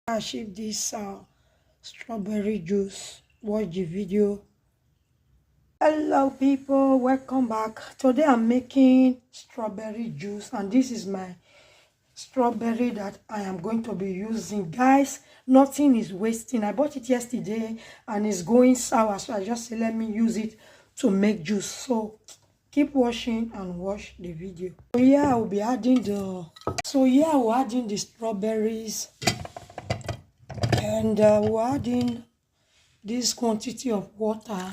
I achieve this strawberry juice. Watch the video. Hello people, welcome back. Today I'm making strawberry juice and this is my strawberry that I am going to be using. Guys, nothing is wasting. I bought it yesterday and it's going sour, so I just said let me use it to make juice. So keep watching and watch the video. So yeah, I will be adding we're adding the strawberries. And we're adding this quantity of water.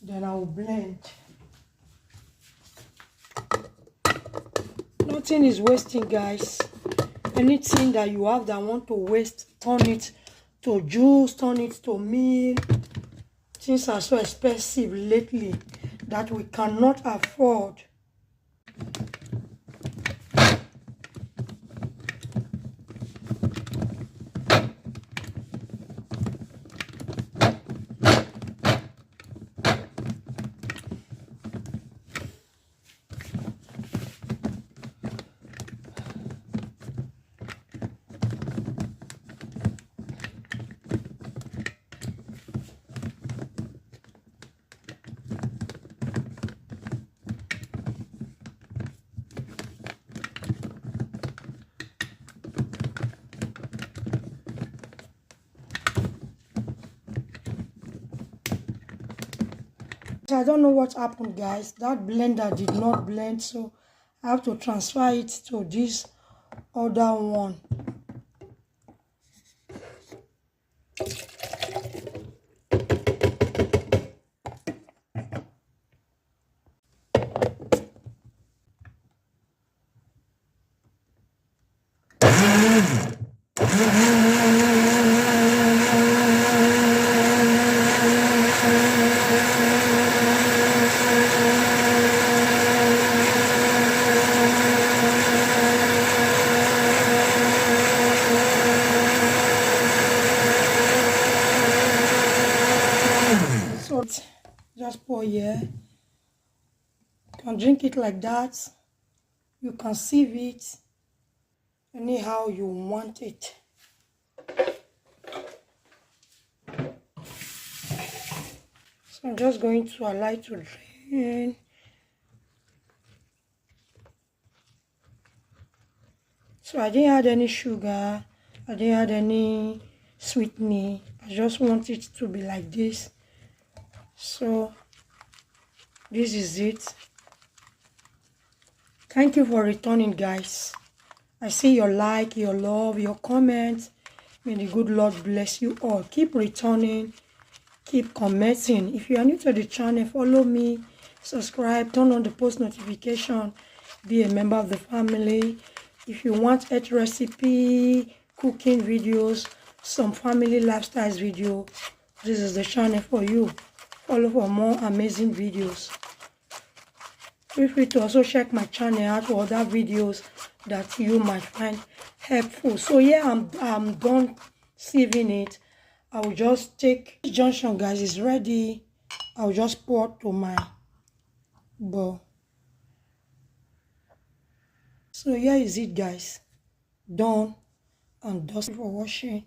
Then I will blend. Nothing is wasting, guys. Anything that you have that want to waste, turn it to juice, turn it to meal. Things are so expensive lately that we cannot afford. I don't know what happened, guys. That blender did not blend, so I have to transfer it to this other one. So just pour here. You can drink it like that. You can sieve it anyhow you want it. So I'm just going to allow it to drain. So I didn't add any sugar. I didn't add any sweetening. I just want it to be like this. So this is it. Thank you for returning, guys. I see your like, your love, your comments. May the good Lord bless you all. Keep returning. Keep commenting. If you are new to the channel, follow me, subscribe, turn on the post notification, be a member of the family. If you want earth recipe, cooking videos, some family lifestyles video, this is the channel for you. Follow for more amazing videos. Feel free to also check my channel out for other videos that you might find helpful. So yeah, I'm done sieving it. I will just take this junction, guys, is ready. I will just pour to my bowl. So here is it, guys. Done and dusty for washing.